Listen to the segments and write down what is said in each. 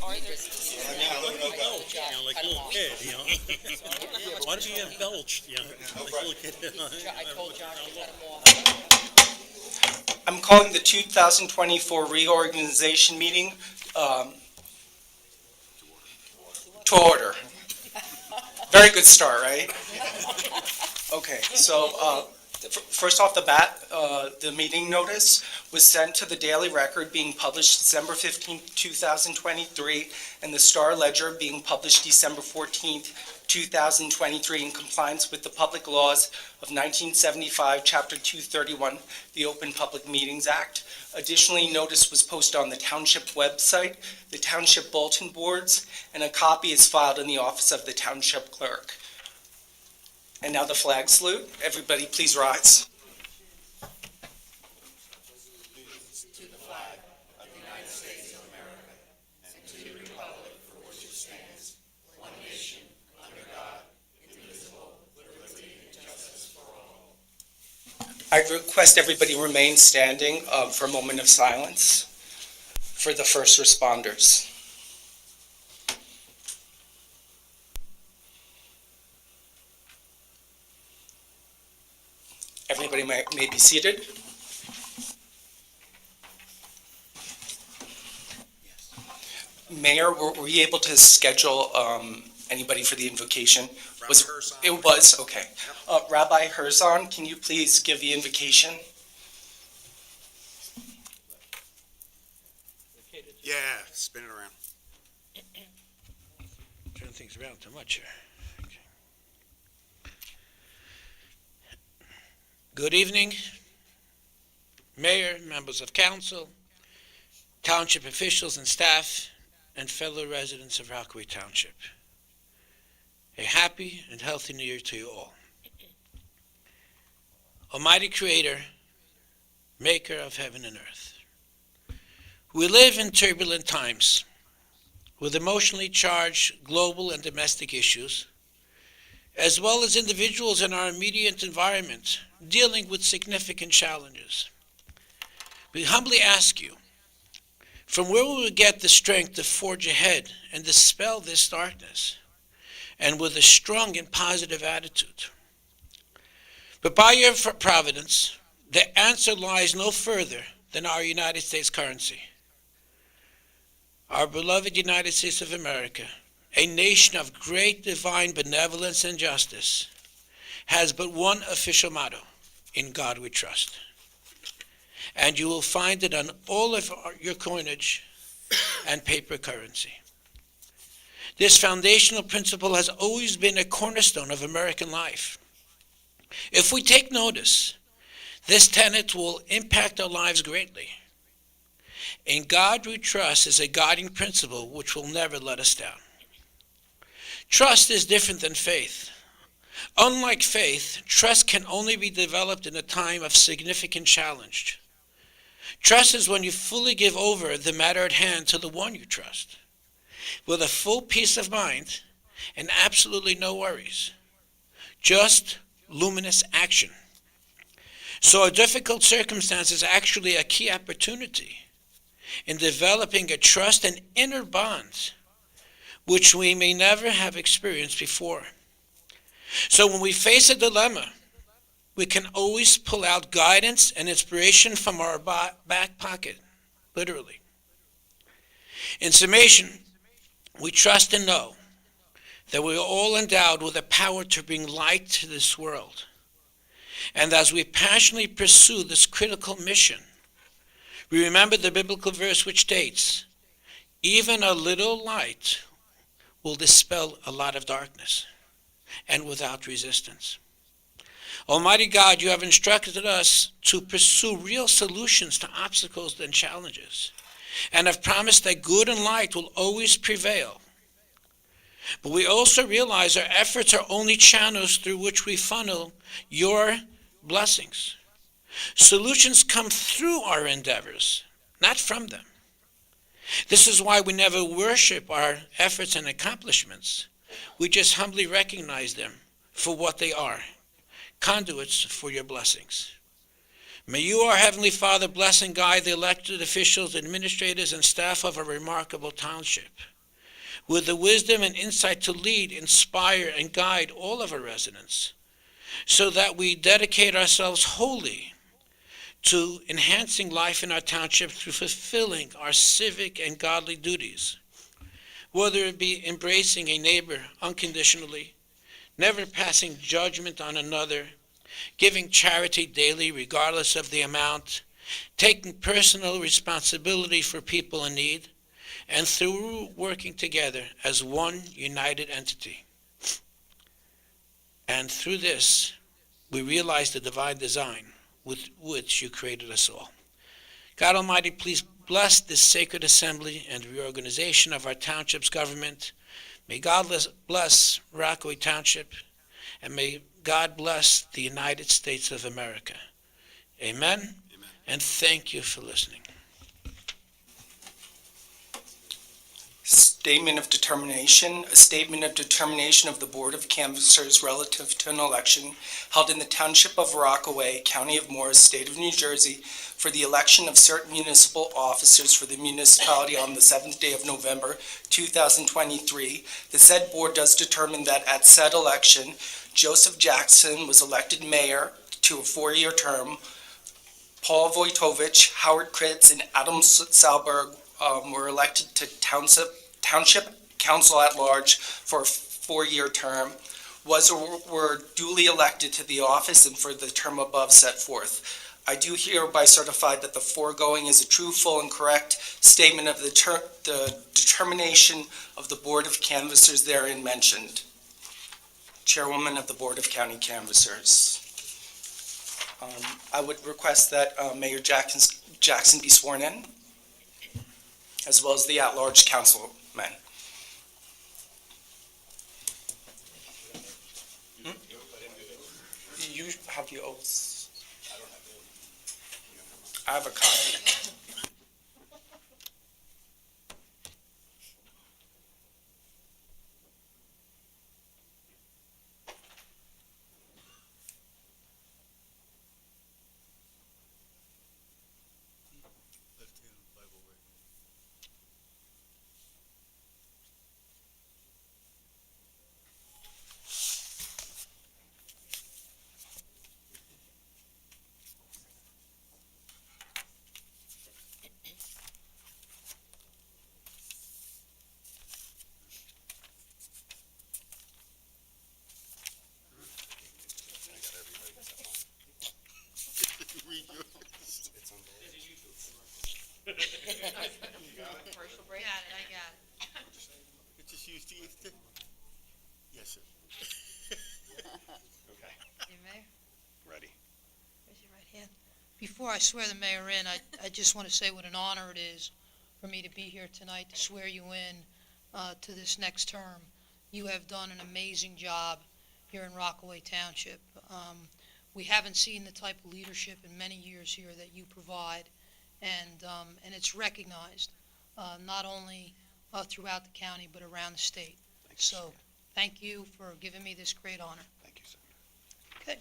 Like a little kid, Why don't you have belched, like a little kid? I'm calling the 2024 Reorganization meeting to order. Very good start, right? Okay, so first off the bat, the meeting notice was sent to the Daily Record being published December 15th, 2023, and the Star Ledger being published December 14th, 2023 in compliance with the public laws of 1975, Chapter 231, the Open Public Meetings Act. Additionally, notice was posted on the Township website, the Township bulletin boards, and a copy is filed in the office of the Township clerk. And now the flag salute. Everybody please rise. To the flag of the United States of America and to the republic for which it stands, one nation, under God, indivisible, with liberty and justice for all. I request everybody remain standing for a moment of silence for the first responders. Everybody may be seated. Mayor, were you able to schedule anybody for the invocation? It was? Okay. Rabbi Herzon, can you please give the invocation? Yeah, spin it around. Turn things around too much here. Good evening, Mayor, members of Council, Township officials and staff, and fellow residents of Rockaway Township. A happy and healthy New Year to you all. Almighty Creator, Maker of heaven and earth. We live in turbulent times with emotionally charged global and domestic issues, as well as individuals in our immediate environment dealing with significant challenges. We humbly ask you, from where will we get the strength to forge ahead and dispel this darkness, and with a strong and positive attitude? But by your providence, the answer lies no further than our United States currency. Our beloved United States of America, a nation of great divine benevolence and justice, has but one official motto: in God we trust. And you will find it on all of your coinage and paper currency. This foundational principle has always been a cornerstone of American life. If we take notice, this tenet will impact our lives greatly. In God we trust is a guiding principle which will never let us down. Trust is different than faith. Unlike faith, trust can only be developed in a time of significant challenge. Trust is when you fully give over the matter at hand to the one you trust, with a full peace of mind and absolutely no worries. Just luminous action. So a difficult circumstance is actually a key opportunity in developing a trust and inner bond which we may never have experienced before. So when we face a dilemma, we can always pull out guidance and inspiration from our back pocket, literally. In summation, we trust and know that we are all endowed with the power to bring light to this world. And as we passionately pursue this critical mission, we remember the biblical verse which states, "Even a little light will dispel a lot of darkness, and without resistance." Almighty God, you have instructed us to pursue real solutions to obstacles and challenges, and have promised that good and light will always prevail. But we also realize our efforts are only channels through which we funnel your blessings. Solutions come through our endeavors, not from them. This is why we never worship our efforts and accomplishments. We just humbly recognize them for what they are, conduits for your blessings. May you, our Heavenly Father, bless and guide the elected officials, administrators, and staff of our remarkable township. with the wisdom and insight to lead, inspire, and guide all of our residents, so that we dedicate ourselves wholly to enhancing life in our township through fulfilling our civic and godly duties, whether it be embracing a neighbor unconditionally, never passing judgment on another, giving charity daily regardless of the amount, taking personal responsibility for people in need, and through working together as one united entity. And through this, we realize the divine design with which you created us all. God Almighty, please bless this sacred assembly and reorganization of our township's government. May God bless Rockaway Township, and may God bless the United States of America. Amen. Amen. And thank you for listening. Statement of determination. A statement of determination of the Board of Canvassers relative to an election held in the Township of Rockaway, County of Morris, State of New Jersey, for the election of certain municipal officers for the municipality on the 7th day of November, 2023. The said board does determine that at said election, Joseph Jackson was elected mayor to a 4-year term. Paul Wojtowicz, Howard Kritz, and Adam Salberg were elected to Township Council at Large for a 4-year term, were duly elected to the office and for the term above set forth. I do hereby certify that the foregoing is a true, full, and correct statement of the determination of the Board of Canvassers therein mentioned. Chairwoman of the Board of County Canvassers. I would request that Mayor Jackson be sworn in, as well as the at-large councilmen. You have the oaths? I have a copy. Commercial break? I got it. Just use these. Yes, sir. Okay, You Mayor, ready. raise your right hand. Before I swear the mayor in, I just want to say what an honor it is for me to be here tonight to swear you in to this next term. You have done an amazing job here in Rockaway Township. We haven't seen the type of leadership in many years here that you provide, and it's recognized not only throughout the county but around the state. So thank you for giving me this great honor. Thank you, sir. Okay.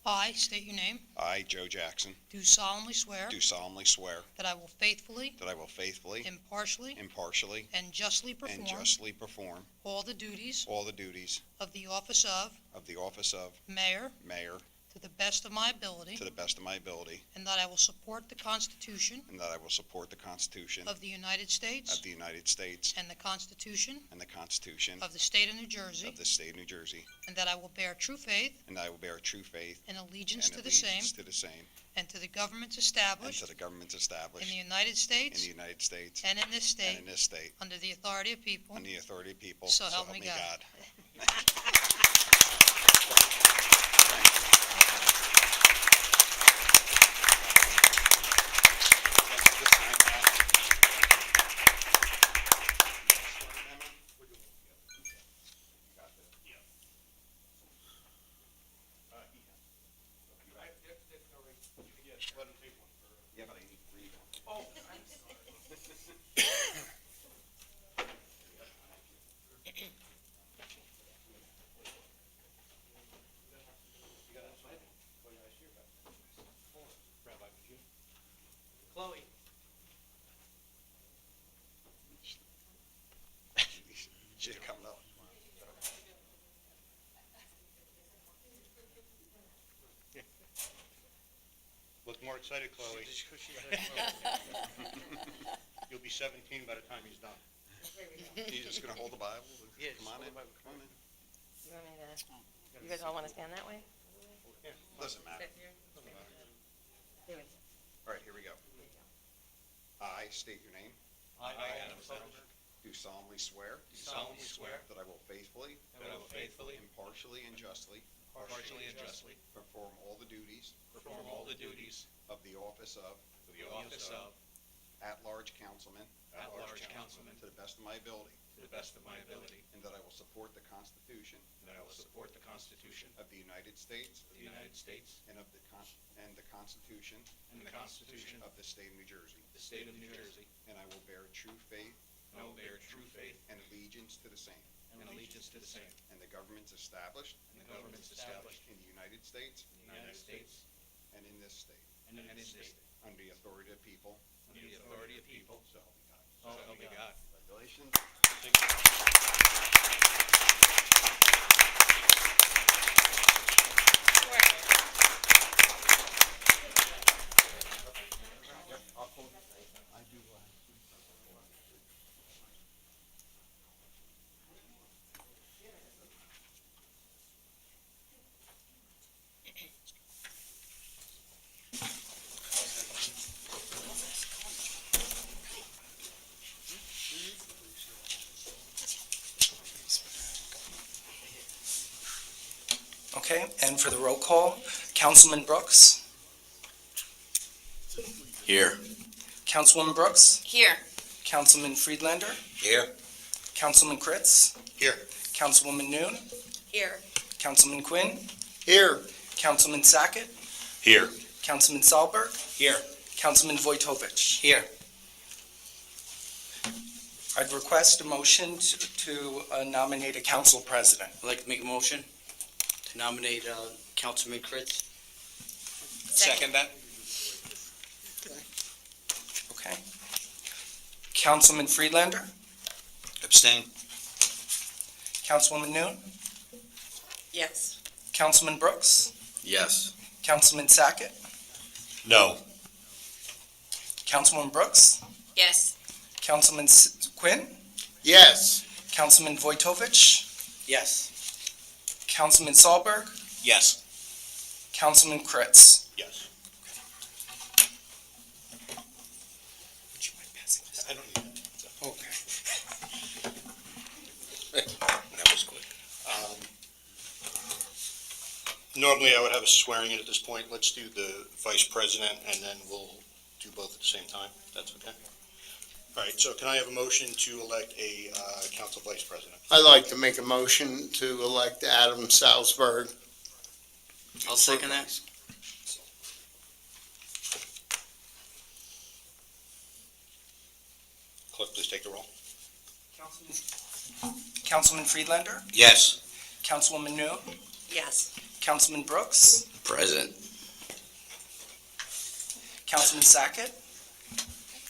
I state your name. I, Joe Jackson, Do solemnly swear do solemnly swear that I will faithfully, that I will faithfully, impartially, impartially, and justly and perform justly perform all the duties all the duties of the office of of the office of mayor mayor to the best of my ability, to the best of my ability, and that I will support the Constitution and that I will support the Constitution of the United States of the United States and the Constitution and the Constitution of the State of New Jersey, of the State of New Jersey, and that I will bear true faith and I will bear true faith and allegiance and to the same allegiance to the same and to the governments and established to the governments in established the United in States the United States and in this and state in this state, under the authority of people. on the authority of people, So help me God. look more excited, Chloe. You'll be 17 by the time he's done. You just gonna hold the Bible? Yeah, Come on in, come on in. You want me to, you guys all want to stand that way? Doesn't matter. Here we go. All right, here we go. I state your name. I, Adam Sandberg, Do solemnly swear do solemnly swear that I will faithfully, that I will faithfully, impartially, and justly impartially, and justly perform all the duties perform all the duties of the office of of the office of at-large councilman at-large councilman to the best of my ability, to the best of my ability, and that I will support the Constitution and that I will support the Constitution of the United States of the United States and the Constitution and the Constitution of of the State of New Jersey, the State of New Jersey, and I will bear true faith and I will bear true faith and allegiance to the same, and allegiance to the same, and the governments established and the governments established in the United States in the United States and in this state, and in this state, under the authority of the people, under the authority of people, so help me God. so help me God. Congratulations. Okay, and for the roll call, Councilman Brooks? Here. Councilwoman Brooks? Here. Councilman Friedlander? Here. Councilman Kritz? Here. Councilwoman Noon? Here. Councilman Quinn? Here. Councilman Sackett? Here. Councilman Sahlberg? Here. Councilman Vojtovich? Here. I'd request a motion to nominate a council president. I'd like to make a motion to nominate Councilman Kritz. Second that? Okay. Councilman Friedlander? Abstain. Councilwoman Noon? Yes. Councilman Brooks? Yes. Councilman Sackett? No. Councilwoman Brooks? Yes. Councilman Quinn? Yes. Councilman Vojtovich? Yes. Councilman Sahlberg? Yes. Councilman Kritz? Yes. Would you mind passing this? I don't need that. Okay. That was quick. Normally, I would have a swearing in at this point. Let's do the vice president, and then we'll do both at the same time. That's okay? All right, so can I have a motion to elect a council vice president? I'd like to make a motion to elect Adam Salzberg. I'll second that. Clerk, please take the roll. Councilman Friedlander? Yes. Councilwoman Noon? Yes. Councilman Brooks? Present. Councilman Sackett?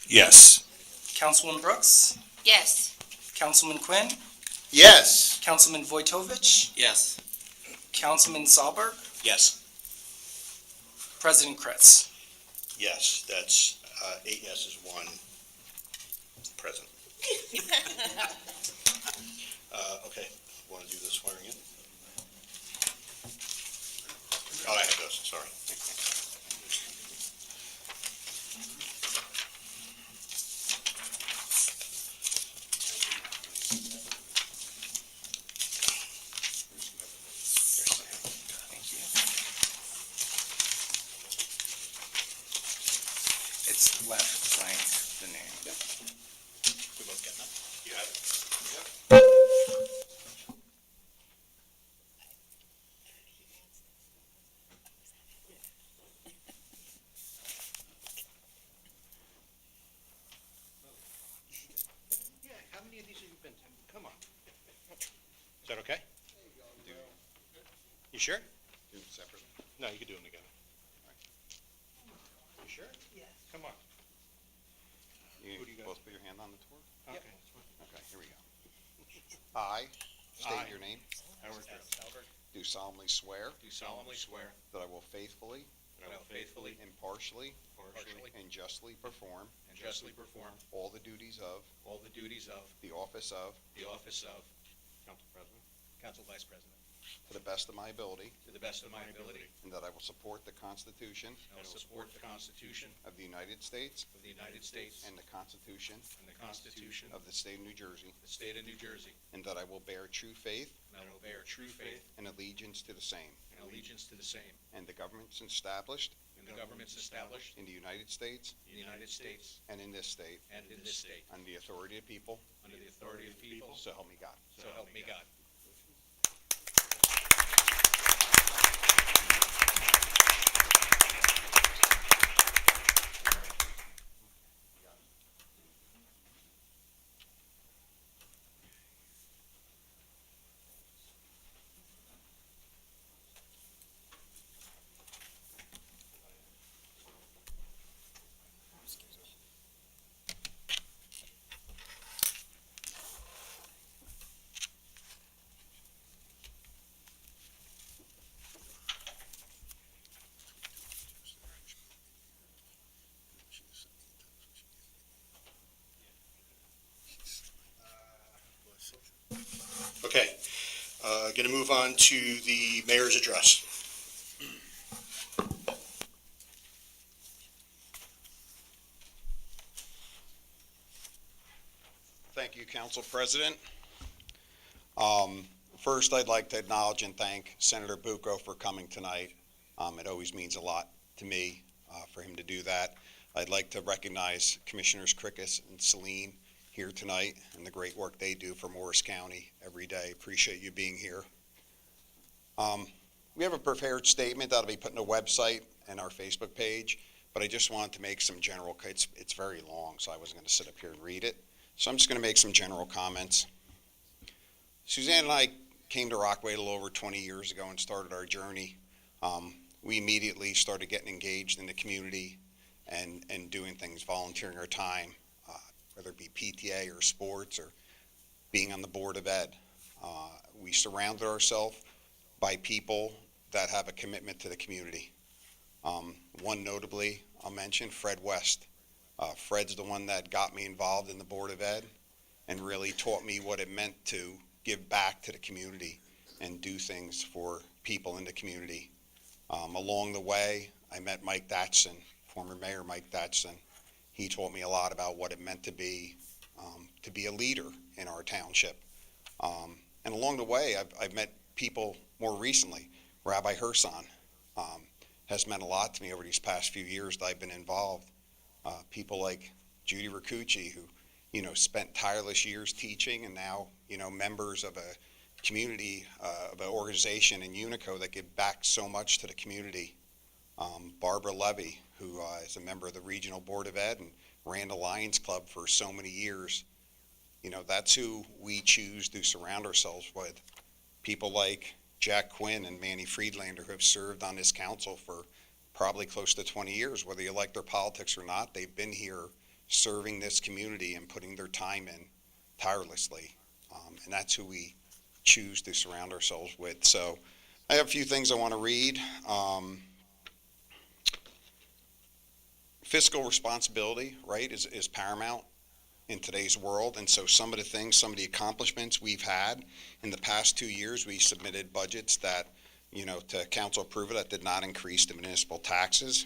Yes. Councilwoman Brooks? Yes. Councilman Quinn? Yes. Councilman Vojtovich? Yes. Councilman Sahlberg? Yes. President Kritz? Yes, that's 8 yeses, 1 present. Okay, want to do the swearing in? Oh, I have those, sorry. It's left blank, the name. We both get that? You have it? Yeah, how many of these have you been to? Come on. Is that okay? You sure? Do them separately. No, you can do them together. You sure? Yes. Come on. You Who do you got? both put your hand on the torch? Okay. Okay, here we go. I state I. your name. Howard Albert, Do solemnly swear do solemnly swear that I will faithfully, that I will faithfully, impartially, impartially, and justly perform and justly perform all the duties of all the duties of the office of, the office of Council President, Council Vice President, to the best of my ability, to the best of my ability, and that I will support the Constitution and will support the Constitution of the United States of the United States and the Constitution and the Constitution of the State of New Jersey, the State of New Jersey, and that I will bear true faith and I will bear true faith and allegiance to the same, and allegiance to the same, and the governments established and the governments established in the United States in the United States and in this state, and in this state, under the authority of people, under the authority of people, so help me God. so help me God. Okay, going to move on to the mayor's address. Thank you, Council President. First, I'd like to acknowledge and thank Senator Bucco for coming tonight. It always means a lot to me for him to do that. I'd like to recognize Commissioners Krikis and Celine here tonight and the great work they do for Morris County every day. Appreciate you being here. We have a prepared statement that'll be put on the website and our Facebook page, but I just wanted to make some general, it's very long, so I wasn't going to sit up here and read it. So I'm just going to make some general comments. Suzanne and I came to Rockaway a little over 20 years ago and started our journey. We immediately started getting engaged in the community and doing things, volunteering our time, whether it be PTA or sports or being on the Board of Ed. We surrounded ourselves by people that have a commitment to the community. One notably, I'll mention Fred West. Fred's the one that got me involved in the Board of Ed and really taught me what it meant to give back to the community and do things for people in the community. Along the way, I met Mike Thatchson, former Mayor Mike Thatchson. He taught me a lot about what it meant to be a leader in our township. And along the way, I've met people more recently. Rabbi Herson has meant a lot to me over these past few years that I've been involved. People like Judy Rakucci, who, spent tireless years teaching and now, members of a community, of an organization in Unico that give back so much to the community. Barbara Levy, who is a member of the Regional Board of Ed and ran the Lions Club for so many years. That's who we choose to surround ourselves with. People like Jack Quinn and Manny Friedlander, who have served on this council for probably close to 20 years. Whether you like their politics or not, they've been here serving this community and putting their time in tirelessly. And that's who we choose to surround ourselves with. So I have a few things I want to read. Fiscal responsibility, right, is paramount in today's world. And so some of the accomplishments we've had in the past 2 years, we submitted budgets that, to council approval that did not increase the municipal taxes.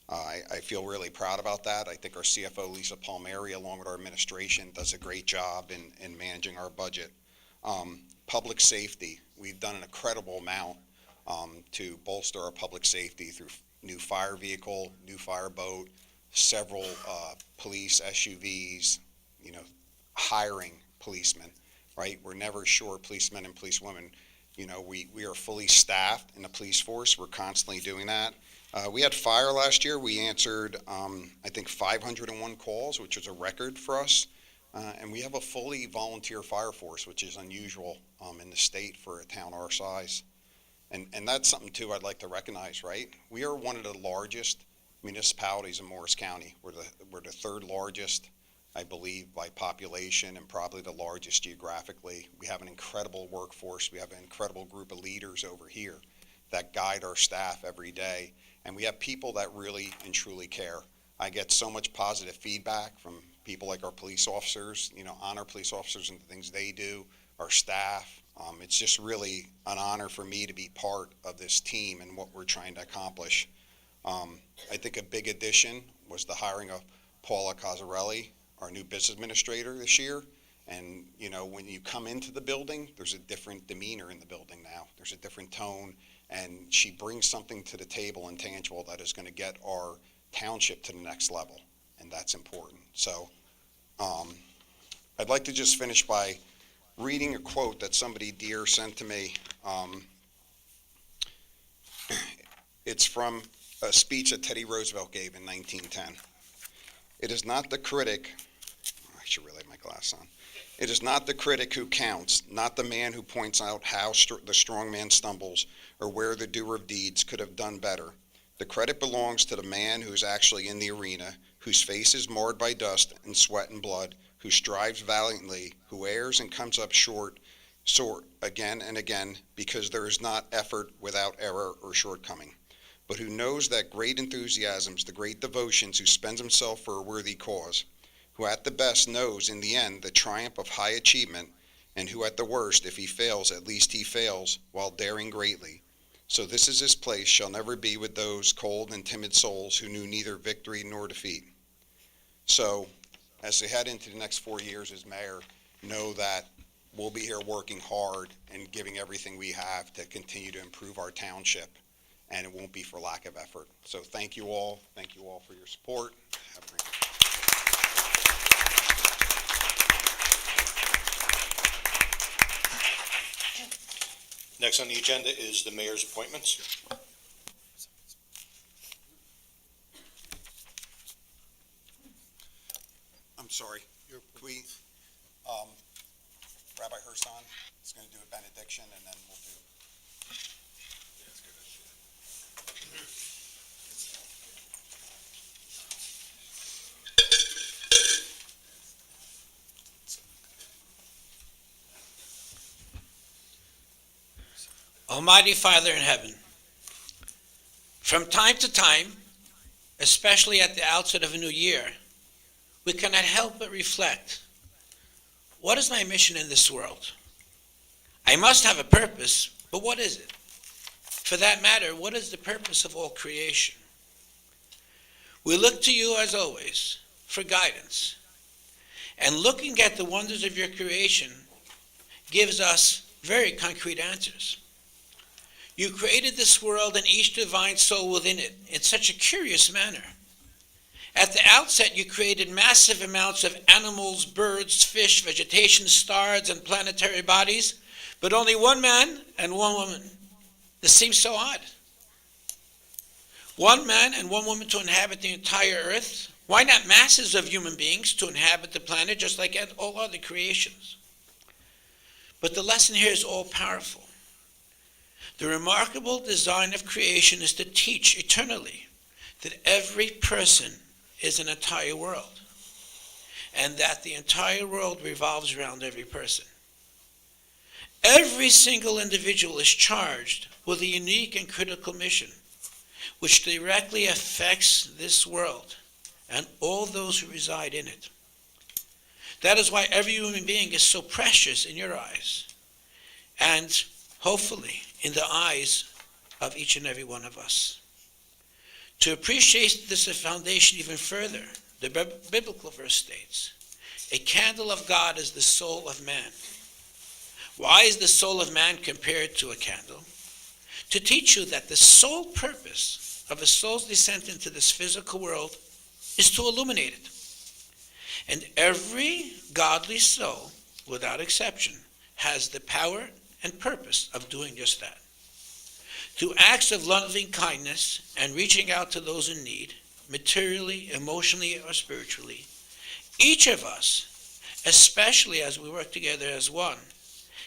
I feel really proud about that. I think our CFO, Lisa Palmieri, along with our administration, does a great job in managing our budget. Public safety, we've done an incredible amount to bolster our public safety through new fire vehicle, new fire boat, several police SUVs, hiring policemen, right? We're never short policemen and policewomen. We are fully staffed in the police force. We're constantly doing that. We had fire last year. We answered, I think, 501 calls, which was a record for us. And we have a fully volunteer fire force, which is unusual in the state for a town our size. And that's something, too, I'd like to recognize, right? We are one of the largest municipalities in Morris County. We're the third largest, I believe, by population and probably the largest geographically. We have an incredible workforce. We have an incredible group of leaders over here that guide our staff every day. And we have people that really and truly care. I get so much positive feedback from people like our police officers, honor police officers and the things they do, our staff. It's just really an honor for me to be part of this team and what we're trying to accomplish. I think a big addition was the hiring of Paula Cazzarelli, our new business administrator this year. And, when you come into the building, there's a different demeanor in the building now. There's a different tone, and she brings something to the table intangible that is going to get our township to the next level, and that's important. So I'd like to just finish by reading a quote that somebody dear sent to me. It's from a speech that Teddy Roosevelt gave in 1910. It is not the critic, I should really have my glass on. It is not the critic who counts, not the man who points out how the strong man stumbles or where the doer of deeds could have done better. The credit belongs to the man who is actually in the arena, whose face is marred by dust and sweat and blood, who strives valiantly, who errs and comes up short again and again, because there is not effort without error or shortcoming, but who knows that great enthusiasms, the great devotions, who spends himself for a worthy cause, who at the best knows in the end the triumph of high achievement, and who at the worst, if he fails, at least he fails while daring greatly. So this is his place, shall never be with those cold and timid souls who knew neither victory nor defeat. So, as we head into the next 4 years as mayor, know that we'll be here working hard and giving everything we have to continue to improve our township, and it won't be for lack of effort. So thank you all. Thank you all for your support. Have a great day. Next on the agenda is the mayor's appointments. I'm sorry. We, Rabbi Herson is going to do a benediction, and then we'll do. Almighty Father in heaven, from time to time, especially at the outset of a new year, we cannot help but reflect, what is my mission in this world? I must have a purpose, but what is it? For that matter, what is the purpose of all creation? We look to you, as always, for guidance. And looking at the wonders of your creation gives us very concrete answers. You created this world and each divine soul within it in such a curious manner. At the outset, you created massive amounts of animals, birds, fish, vegetation, stars, and planetary bodies, but only one man and one woman. This seems so odd. One man and one woman to inhabit the entire earth? Why not masses of human beings to inhabit the planet just like all other creations? But the lesson here is all powerful. The remarkable design of creation is to teach eternally that every person is an entire world, and that the entire world revolves around every person. Every single individual is charged with a unique and critical mission, which directly affects this world and all those who reside in it. That is why every human being is so precious in your eyes, and hopefully in the eyes of each and every one of us. To appreciate this foundation even further, the biblical verse states, a candle of God is the soul of man. Why is the soul of man compared to a candle? To teach you that the sole purpose of a soul's descent into this physical world is to illuminate it. And every godly soul, without exception, has the power and purpose of doing just that. Through acts of loving kindness and reaching out to those in need, materially, emotionally, or spiritually, each of us, especially as we work together as one,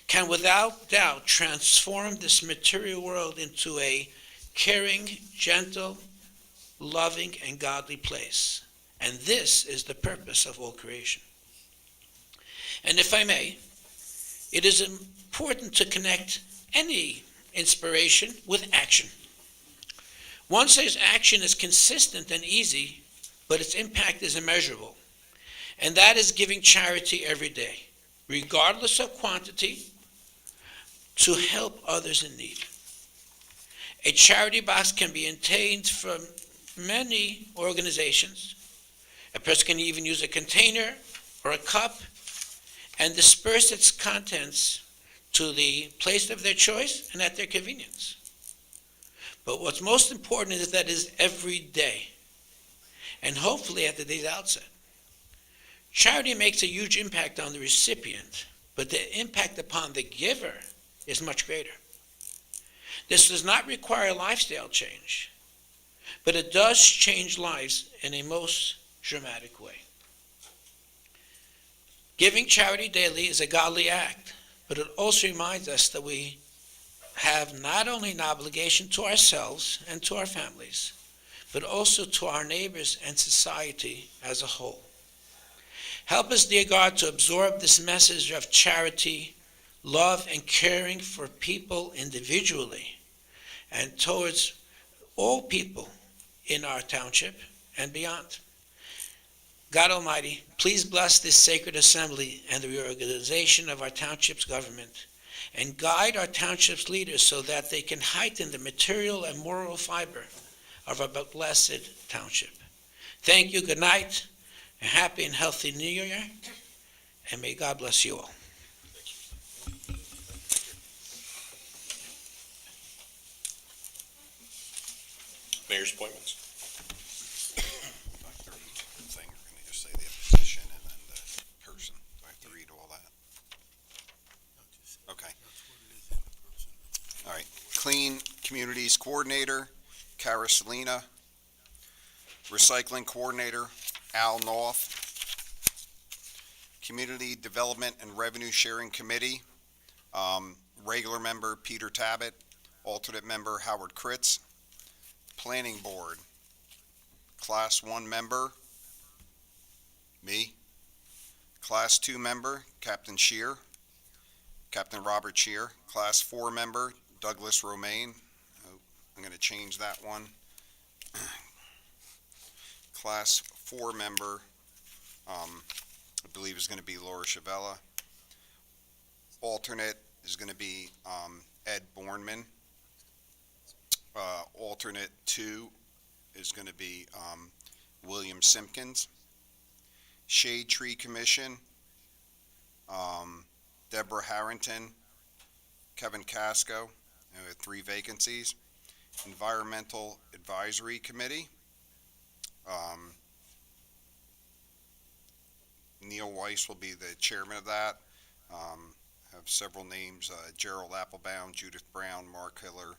can without doubt transform this material world into a caring, gentle, loving, and godly place. And this is the purpose of all creation. And if I may, it is important to connect any inspiration with action. One says action is consistent and easy, but its impact is immeasurable. And that is giving charity every day, regardless of quantity, to help others in need. A charity box can be obtained from many organizations. A person can even use a container or a cup and disperse its contents to the place of their choice and at their convenience. But what's most important is that it is every day, and hopefully at the day's outset. Charity makes a huge impact on the recipient, but the impact upon the giver is much greater. This does not require a lifestyle change, but it does change lives in a most dramatic way. Giving charity daily is a godly act, but it also reminds us that we have not only an obligation to ourselves and to our families, but also to our neighbors and society as a whole. Help us, dear God, to absorb this message of charity, love, and caring for people individually and towards all people in our township and beyond. God Almighty, please bless this sacred assembly and the reorganization of our township's government, and guide our township's leaders so that they can heighten the material and moral fiber of our blessed township. Thank you, good night, a happy and healthy New Year, and may God bless you all. Mayor's appointments. Thing, we're gonna just say the position and then the person. Do I have to read all that? Okay. All right. Clean Communities Coordinator, Cara Selena. Recycling Coordinator, Al North. Community Development and Revenue Sharing Committee, regular member Peter Tabbitt, alternate member Howard Kritz. Planning Board, Class 1 member, me. Class 2 member, Captain Shear, Captain Robert Shear. Class 4 member, Douglas Romaine. Oh, I'm going to change that one. Class 4 member, I believe is going to be Laura Chavella. Alternate is going to be Ed Bornman. Alternate 2 is going to be William Simpkins. Shade Tree Commission, Deborah Harrington, Kevin Casco, we have 3 vacancies. Environmental Advisory Committee, Neil Weiss will be the chairman of that. Have several names, Gerald Applebaum, Judith Brown, Mark Hiller,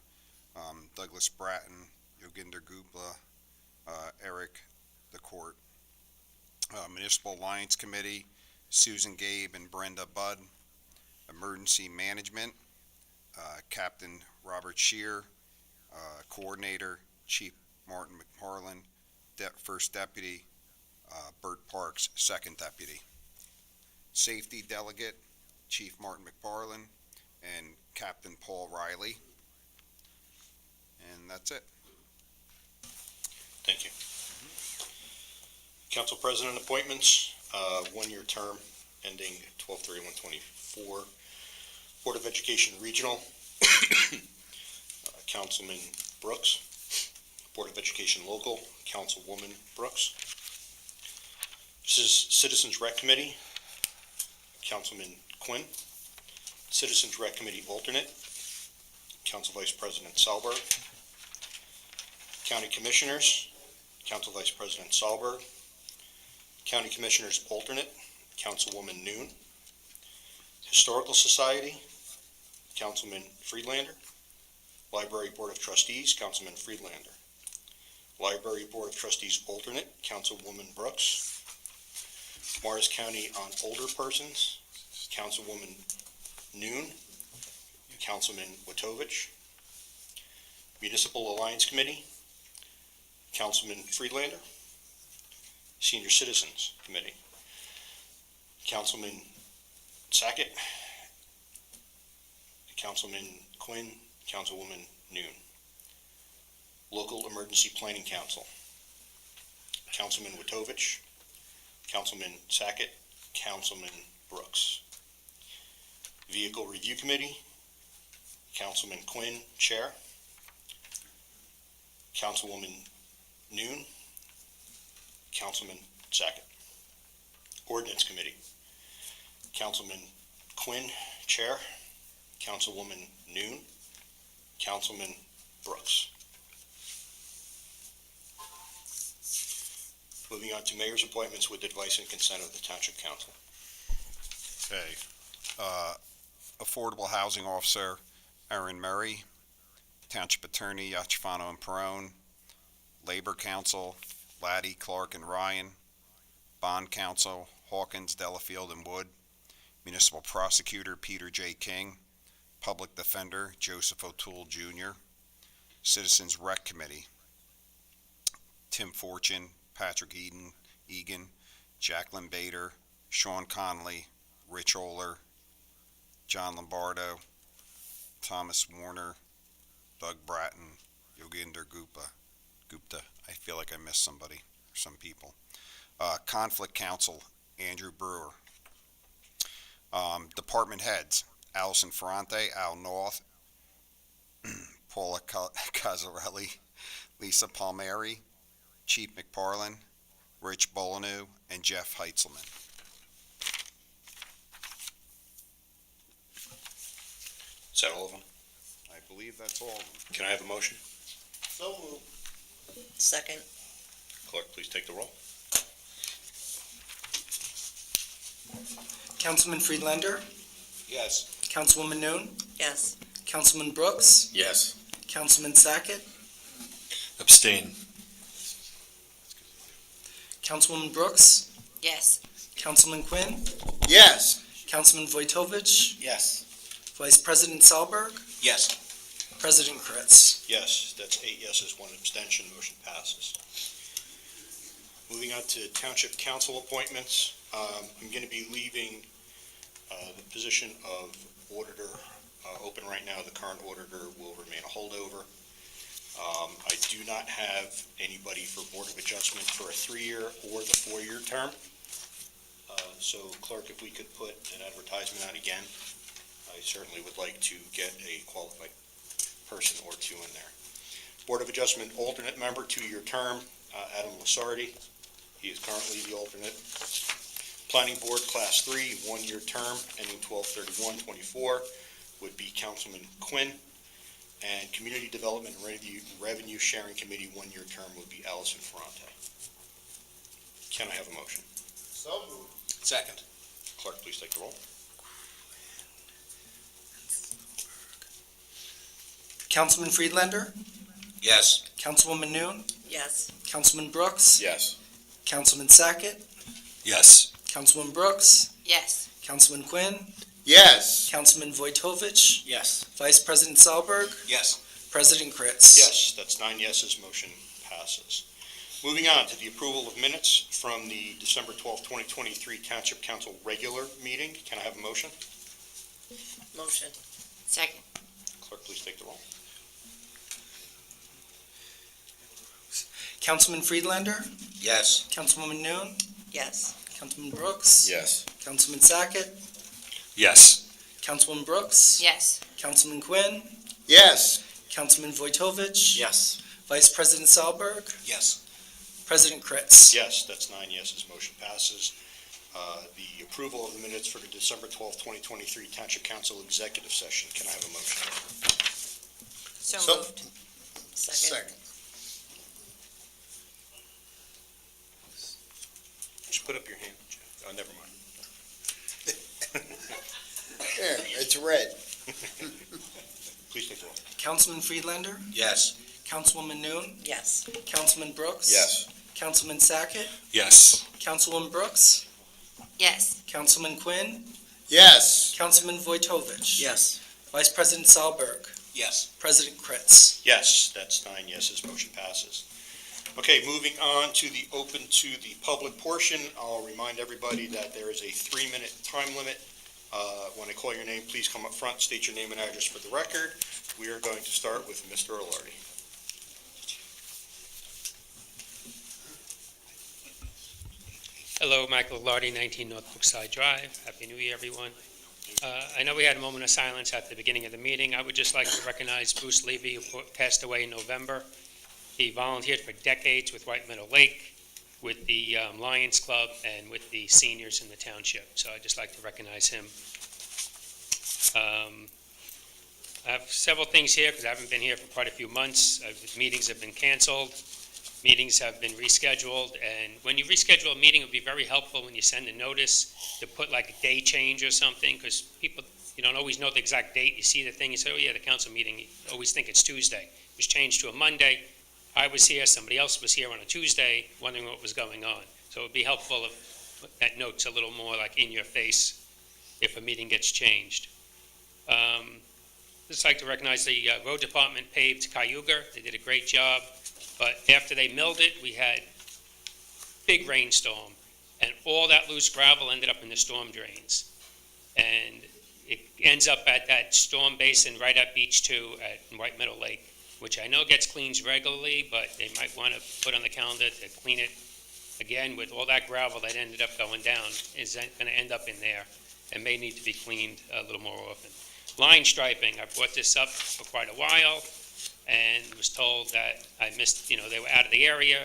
Douglas Bratton, Yoginder Gupla, Eric DeCourt. Municipal Alliance Committee, Susan Gabe and Brenda Budd. Emergency Management, Captain Robert Shear, Coordinator, Chief Martin McParland, First Deputy, Bert Parks, Second Deputy. Safety Delegate, Chief Martin McParland, and Captain Paul Riley. And that's it. Thank you. Council President appointments, one-year term ending 12/31/24. Board of Education Regional, Councilman Brooks. Board of Education Local, Councilwoman Brooks. This is Citizens Rec Committee, Councilman Quinn. Citizens Rec Committee Alternate, Council Vice President Salberg. County Commissioners, Council Vice President Salberg. County Commissioners Alternate, Councilwoman Noon. Historical Society, Councilman Friedlander. Library Board of Trustees, Councilman Friedlander. Library Board of Trustees Alternate, Councilwoman Brooks. Morris County on Older Persons, Councilwoman Noon, Councilman Watovich. Municipal Alliance Committee, Councilman Friedlander. Senior Citizens Committee, Councilman Sackett, Councilman Quinn, Councilwoman Noon. Local Emergency Planning Council, Councilman Witovich, Councilman Sackett, Councilman Brooks. Vehicle Review Committee, Councilman Quinn, Chair. Councilwoman Noon, Councilman Sackett. Ordinance Committee, Councilman Quinn, Chair. Councilwoman Noon, Councilman Brooks. Moving on to mayor's appointments with advice and consent of the Township Council. Okay. Affordable Housing Officer, Erin Murray. Township Attorney, Yachafano and Perone. Labor Council, Laddie, Clark, and Ryan. Bond Council, Hawkins, Delafield, and Wood. Municipal Prosecutor, Peter J. King. Public Defender, Joseph O'Toole, Jr. Citizens Rec Committee, Tim Fortune, Patrick Egan, Jacqueline Bader, Sean Conley, Rich Oler, John Lombardo, Thomas Warner, Doug Bratton, Yoginder Gupta. I feel like I missed somebody, or some people. Conflict Council, Andrew Brewer. Department Heads, Allison Ferrante, Al North, Paula Cazzarelli, Lisa Palmieri, Chief McParlin, Rich Bolanew, and Jeff Heitzelman. Is that all of them? I believe that's all of them. Can I have a motion? So moved. Second. Clerk, please take the roll. Councilman Friedlander, Yes. Councilwoman Noon, Yes. Councilman Brooks, Yes. Councilman Sackett, Abstain. Councilwoman Brooks, Yes. Councilman Quinn, Yes. Councilman Vojtovich, Yes. Vice President Salberg, Yes. President Kritz. Yes, that's 8 yeses, 1 abstention, motion passes. Moving on to Township Council appointments, I'm going to be leaving the position of auditor open right now. The current auditor will remain a holdover. I do not have anybody for Board of Adjustment for a 3-year or the 4-year term. So clerk, if we could put an advertisement out again, I certainly would like to get a qualified person or two in there. Board of Adjustment alternate member, 2-year term, Adam Lasardi. He is currently the alternate. Planning Board Class 3, 1-year term, ending 12/31/24, would be Councilman Quinn. And Community Development and Revenue Sharing Committee, 1-year term, would be Allison Ferrante. Can I have a motion? So moved. Second. Clerk, please take the roll. Councilman Friedlander, Yes. Councilwoman Noon, Yes. Councilman Brooks, Yes. Councilman Sackett, Yes. Councilwoman Brooks, Yes. Councilman Quinn, Yes. Councilman Vojtovich, Yes. Vice President Salberg, Yes. President Kritz. Yes, that's 9 yeses, motion passes. Moving on to the approval of minutes from the December 12th, 2023 Township Council regular meeting. Can I have a motion? Motion. Second. Clerk, please take the roll. Councilman Friedlander, Yes. Councilwoman Noon, Yes. Councilman Brooks, Yes. Councilman Sackett, Yes. Councilwoman Brooks, Yes. Councilman Quinn, Yes. Councilman Vojtovich, Yes. Vice President Salberg, Yes. President Kritz. Yes, that's 9 yeses, motion passes. The approval of the minutes for the December 12th, 2023 Township Council executive session. Can I have a motion? So So- moved. Second. Just put up your hand. Oh, never mind. Yeah, it's red. Please take the roll. Councilman Friedlander, Yes. Councilwoman Noon, Yes. Councilman Brooks, Yes. Councilman Sackett, Yes. Councilwoman Brooks, Yes. Councilman Quinn, Yes. Councilman Vojtovich, Yes. Vice President Salberg, Yes. President Kritz. Yes, that's 9 yeses, motion passes. Okay, moving on to the open to the public portion, I'll remind everybody that there is a 3-minute time limit. When I call your name, please come up front, state your name and address for the record. We are going to start with Mr. O'Lardy. Hello, Michael Lardy, 19 North Brookside Drive. Happy New Year, everyone. I know we had a moment of silence at the beginning of the meeting. I would just like to recognize Bruce Levy, who passed away in November. He volunteered for decades with White Meadow Lake, with the Lions Club, and with the seniors in the township. So I'd just like to recognize him. I have several things here because I haven't been here for quite a few months. Meetings have been canceled. Meetings have been rescheduled, and when you reschedule a meeting, it would be very helpful when you send a notice to put like a day change or something, because people, you don't always know the exact date. You see the thing, you say, oh yeah, the council meeting, you always think it's Tuesday. It was changed to a Monday. I was here, somebody else was here on a Tuesday, wondering what was going on. So it would be helpful if that note's a little more like in your face if a meeting gets changed. Just like to recognize the road department paved Cayuga. They did a great job. But after they milled it, we had big rainstorm, and all that loose gravel ended up in the storm drains. And it ends up at that storm basin right at Beach 2 at White Meadow Lake, which I know gets cleaned regularly, but they might want to put on the calendar to clean it again with all that gravel that ended up going down is going to end up in there and may need to be cleaned a little more often. Line striping, I brought this up for quite a while, and was told that I missed, they were out of the area,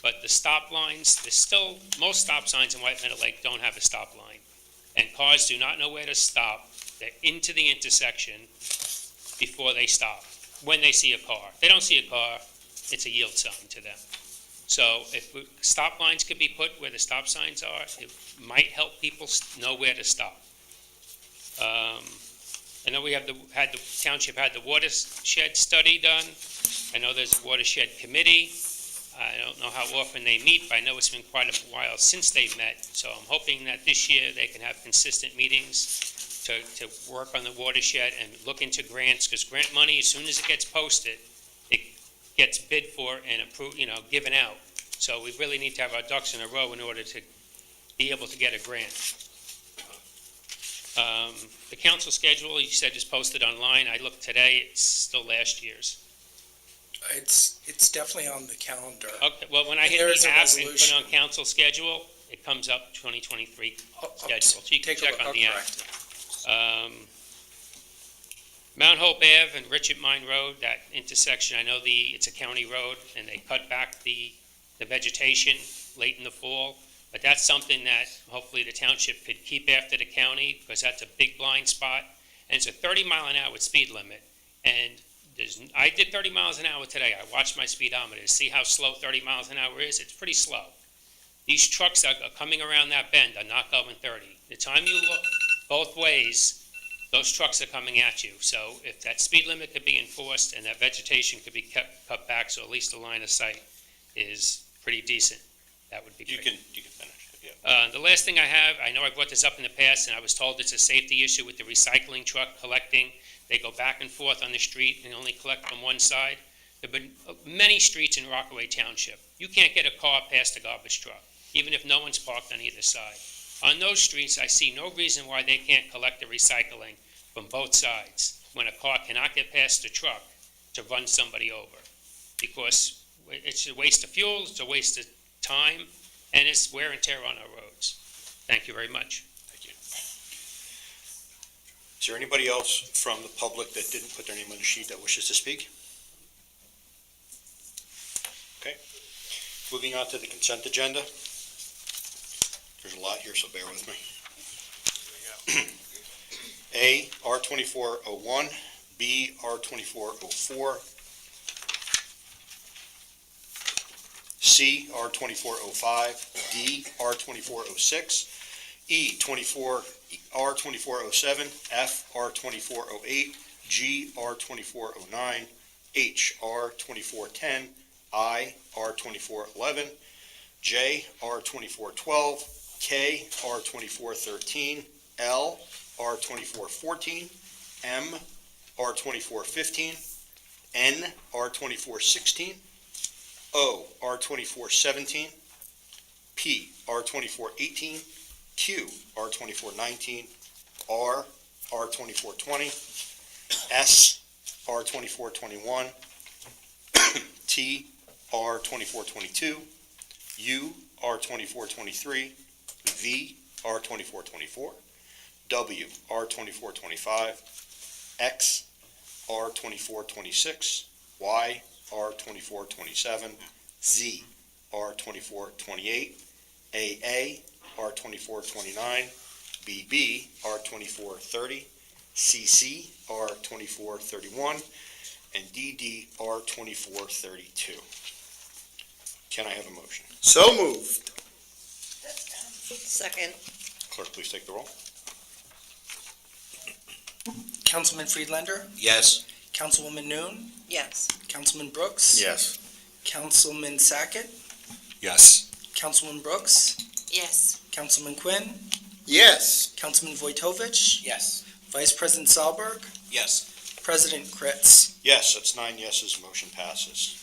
but the stop lines, there's still, most stop signs in White Meadow Lake don't have a stop line, and cars do not know where to stop. They're into the intersection before they stop, when they see a car. If they don't see a car, it's a yield sign to them. So if stop lines could be put where the stop signs are, it might help people know where to stop. I know we have the township had the watershed study done. I know there's a watershed committee. I don't know how often they meet, but I know it's been quite a while since they've met. So I'm hoping that this year they can have consistent meetings to work on the watershed and look into grants, because grant money, as soon as it gets posted, it gets bid for and approved, given out. So we really need to have our ducks in a row in order to be able to get a grant. The council schedule, you said, is posted online. I looked today, it's still last year's. It's definitely on the calendar. Okay, well, when I hit There is the a app and put resolution. on council schedule, it comes up 2023 schedule, so you can Take a check look, on the I'll app. correct it. Mount Hope Ave and Richard Mine Road, that intersection, I know it's a county road, and they cut back the vegetation late in the fall. But that's something that hopefully the township could keep after the county, because that's a big blind spot. And it's a 30-mile-an-hour speed limit. And I did 30 miles an hour today. I watched my speedometer to see how slow 30 miles an hour is. It's pretty slow. These trucks that are coming around that bend are not going 30. The time you look both ways, those trucks are coming at you. So if that speed limit could be enforced and that vegetation could be cut back, so at least the line of sight is pretty decent, that would be great. You can finish, yeah. The last thing I have, I know I brought this up in the past, and I was told it's a safety issue with the recycling truck collecting. They go back and forth on the street and only collect from one side. There have been many streets in Rockaway Township. You can't get a car past a garbage truck, even if no one's parked on either side. On those streets, I see no reason why they can't collect the recycling from both sides when a car cannot get past the truck to run somebody over. Because it's a waste of fuel, it's a waste of time, and it's wear and tear on our roads. Thank you very much. Thank you. Is there anybody else from the public that didn't put their name on the sheet that wishes to speak? Okay. Moving on to the consent agenda. There's a lot here, so bear with me. A, R2401, B, R2404, C, R2405, D, R2406, E, R2407, F, R2408, G, R2409, H, R2410, I, R2411, J, R2412, K, R2413, L, R2414, M, R2415, N, R2416, O, R2417, P, R2418, Q, R2419, R, R2420, S, R2421, T, R2422, U, R2423, V, R2424, W, R2425, X, R2426, Y, R2427, Z, R2428, AA, R2429, BB, R2430, CC, R2431, and DD, R2432. Can I have a motion? So moved. Second. Clerk, please take the roll. Councilman Friedlander, Yes. Councilwoman Noon, Yes. Councilman Brooks. Yes. Councilman Sackett, Yes. Councilwoman Brooks, Yes. Councilman Quinn, Yes. Councilman Vojtovich, Yes. Vice President Salberg, Yes. President Kritz. Yes, that's 9 yeses, motion passes.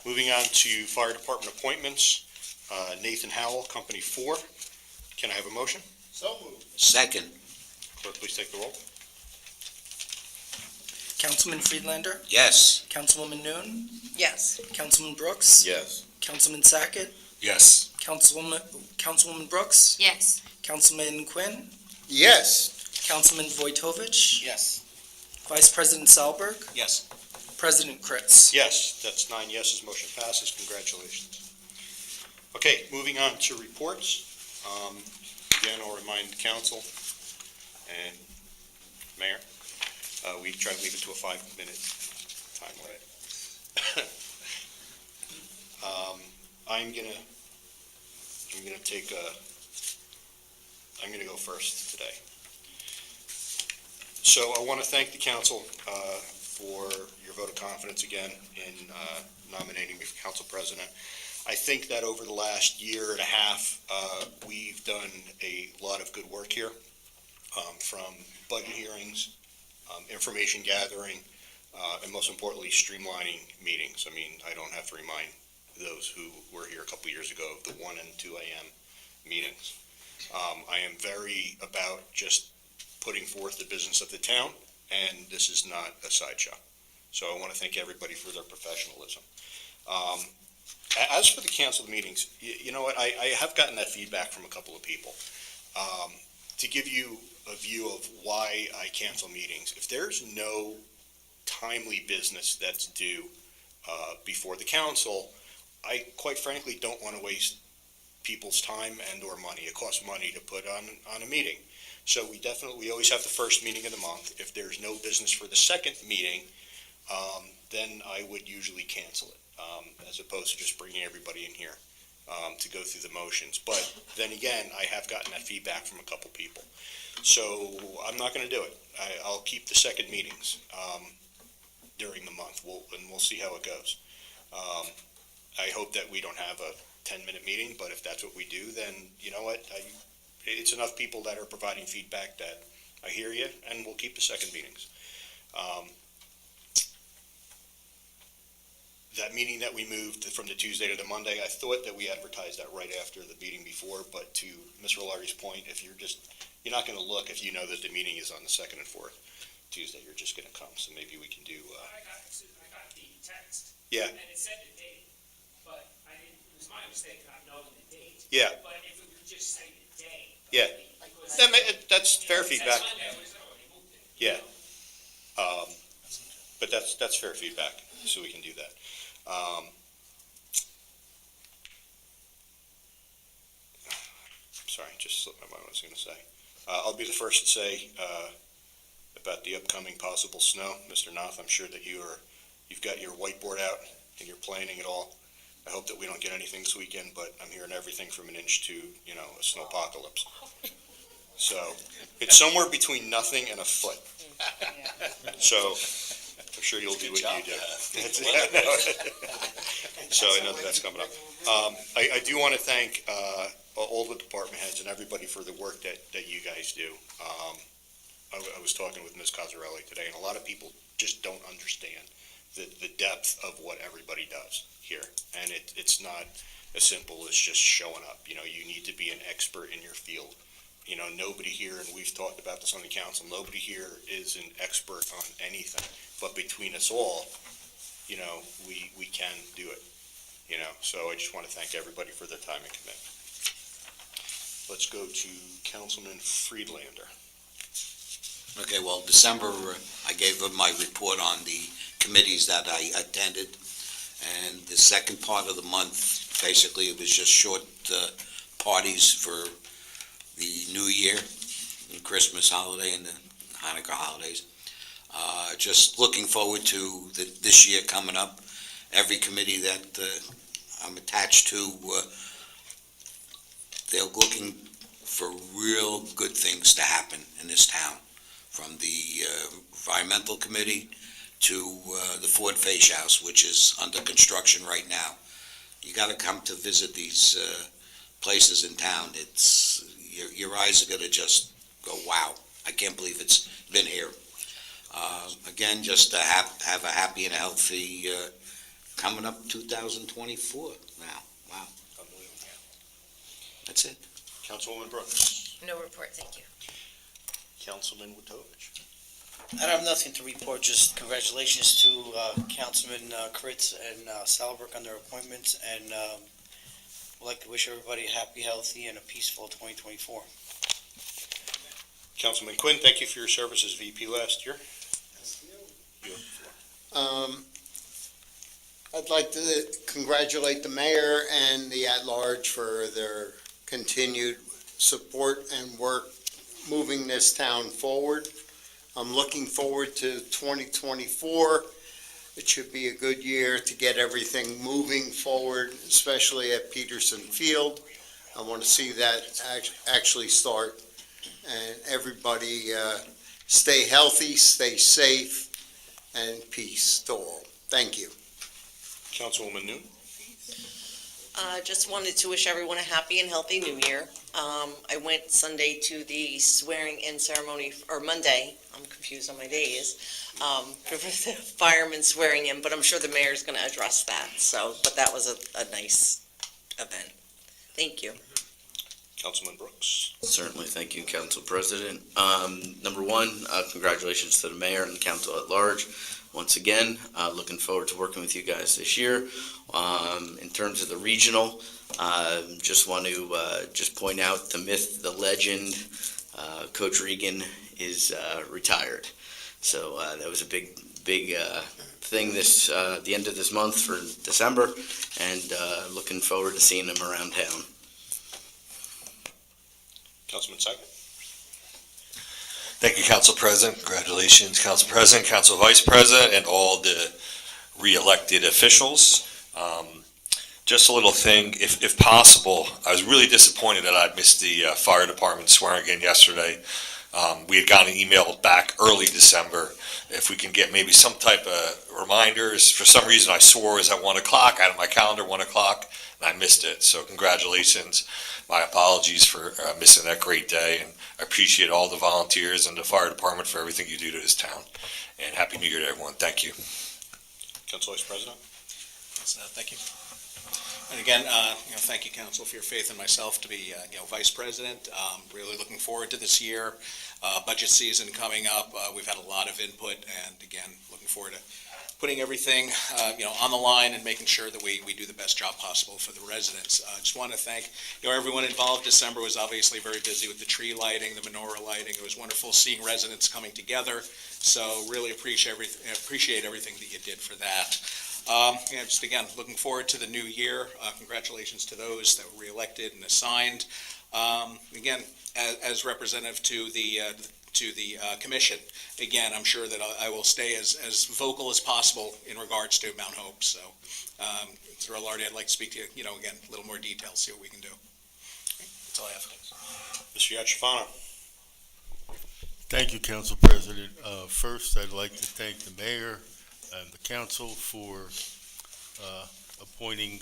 Moving on to Fire Department appointments, Nathan Howell, Company 4. Can I have a motion? So moved. Second. Clerk, please take the roll. Councilman Friedlander, Yes. Councilwoman Noon, Yes. Councilman Brooks, Yes. Councilman Sackett, Yes. Councilwoman Brooks, Yes. Councilman Quinn, Yes. Councilman Vojtovich, Yes. Vice President Salberg, Yes. President Kritz. Yes, that's 9 yeses, motion passes. Congratulations. Okay, moving on to reports. Again, I'll remind the council and mayor, we try to leave it to a 5-minute time limit. I'm gonna go first today. So I want to thank the council for your vote of confidence again in nominating me for council president. I think that over the last year and a half, we've done a lot of good work here, from budget hearings, information gathering, and most importantly, streamlining meetings. I mean, I don't have to remind those who were here a couple years ago of the 1 and 2 a.m. meetings. I am very about just putting forth the business of the town, and this is not a sideshow. So I want to thank everybody for their professionalism. As for the canceled meetings, you know what, I have gotten that feedback from a couple of people. To give you a view of why I cancel meetings, if there's no timely business that's due before the council, I quite frankly don't want to waste people's time and or money. It costs money to put on a meeting. So we always have the first meeting of the month. If there's no business for the second meeting, then I would usually cancel it, as opposed to just bringing everybody in here to go through the motions. But then again, I have gotten that feedback from a couple people. So I'm not going to do it. I'll keep the second meetings during the month. We'll see how it goes. I hope that we don't have a 10-minute meeting, but if that's what we do, then you know what? It's enough people that are providing feedback that I hear you, and we'll keep the second meetings. That meeting that we moved from the Tuesday to the Monday, I thought that we advertised that right after the meeting before, but to Ms. Rolari's point, you're not going to look if you know that the meeting is on the second and fourth Tuesday, you're just going to come, so maybe we can do. I got the text. Yeah. And it said the date, but it was my mistake not knowing the date. Yeah. But if it would just say the day. Yeah. That's fair feedback. Monday, I was already moved it. Yeah. But that's fair feedback, so we can do that. Sorry, just slipped my mind what I was going to say. I'll be the first to say about the upcoming possible snow. Mr. Knopf, I'm sure that you've got your whiteboard out and you're planning it all. I hope that we don't get anything this weekend, but I'm hearing everything from an inch to, a snowpocalypse. So it's somewhere between nothing and a foot. So I'm sure you'll do what you do. So I know that's coming up. I do want to thank all the department heads and everybody for the work that you guys do. I was talking with Ms. Cosarelli today, and a lot of people just don't understand the depth of what everybody does here. And it's not as simple as just showing up. You need to be an expert in your field nobody here, and we've talked about this on the council, nobody here is an expert on anything, but between us all, we can do it, so I just want to thank everybody for their time and commitment. Let's go to Councilman Friedlander. Okay, well, December, I gave my report on the committees that I attended, and the second part of the month, basically, it was just short parties for the New Year, and Christmas holiday, and the Hanukkah holidays. Just looking forward to this year coming up. Every committee that I'm attached to, they're looking for real good things to happen in this town, from the environmental committee to the Ford Face House, which is under construction right now. You got to come to visit these places in town. It's your eyes are going to just go, wow, I can't believe it's been here. Again, just to have a happy and a healthy coming up 2024 now. Wow. That's it. Councilwoman Brooks. No report, thank you. Councilman Witovich. I have nothing to report, just congratulations to Councilman Kritz and Salbrook on their appointments, and I'd like to wish everybody a happy, healthy, and a peaceful 2024. Councilman Quinn, thank you for your service as VP last year. You have the floor. I'd like to congratulate the mayor and the at-large for their continued support and work moving this town forward. I'm looking forward to 2024. It should be a good year to get everything moving forward, especially at Peterson Field. I want to see that actually start, and everybody stay healthy, stay safe, and peace to all. Thank you. Councilwoman Noon. Just wanted to wish everyone a happy and healthy New Year. I went Sunday to the swearing-in ceremony, or Monday, I'm confused on my days, for the firemen swearing in, but I'm sure the mayor's going to address that, but that was a nice event. Thank you. Councilman Brooks. Certainly, thank you, Council President. Number one, congratulations to the mayor and the council at large. Once again, looking forward to working with you guys this year. In terms of the regional, just want to just point out the myth, the legend, Coach Regan is retired. So that was a big thing this the end of this month for December, and looking forward to seeing him around town. Councilman Sackett. Thank you, Council President. Congratulations, Council President, Council Vice President, and all the re-elected officials. Just a little thing, if possible, I was really disappointed that I missed the fire department swearing in yesterday. We had gotten an email back early December. If we can get maybe some type of reminders. For some reason, I swore it was at 1 o'clock. I had on my calendar 1 o'clock, and I missed it. So congratulations. My apologies for missing that great day, and I appreciate all the volunteers and the fire department for everything you do to this town. And Happy New Year to everyone. Thank you. Council Vice President. Thank you. And again, thank you, Council, for your faith in myself to be, Vice President. Really looking forward to this year. Budget season coming up. We've had a lot of input, and again, looking forward to putting everything, on the line and making sure that we do the best job possible for the residents. Just want to thank, everyone involved. December was obviously very busy with the tree lighting, the menorah lighting. It was wonderful seeing residents coming together. So really appreciate everything that you did for that. Just again, looking forward to the new year. Congratulations to those that were reelected and assigned. Again, as representative to the commission, again, I'm sure that I will stay as vocal as possible in regards to Mount Hope. So, Mr. Alardi, I'd like to speak to you, again, a little more detail, see what we can do. That's all I have. Mr. Yachafano. Thank you, Council President. First, I'd like to thank the mayor and the council for appointing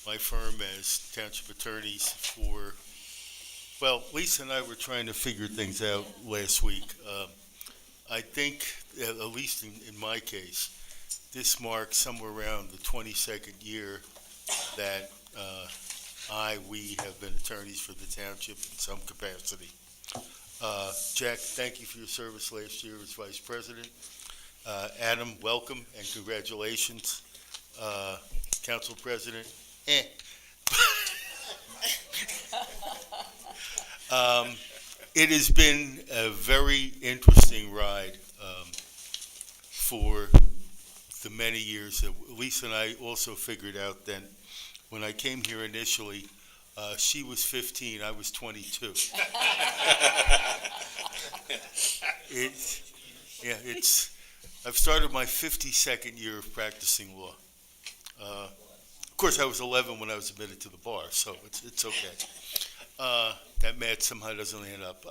my firm as township attorneys for, well, Lisa and I were trying to figure things out last week. I think, at least in my case, this marks somewhere around the 22nd year that we have been attorneys for the township in some capacity. Jack, thank you for your service last year as vice president. Adam, welcome and congratulations. Council President, it has been a very interesting ride for the many years that Lisa and I also figured out that when I came here initially, she was 15, I was 22. I've started my 52nd year of practicing law. Of course, I was 11 when I was admitted to the bar, so it's okay. That math somehow doesn't add up.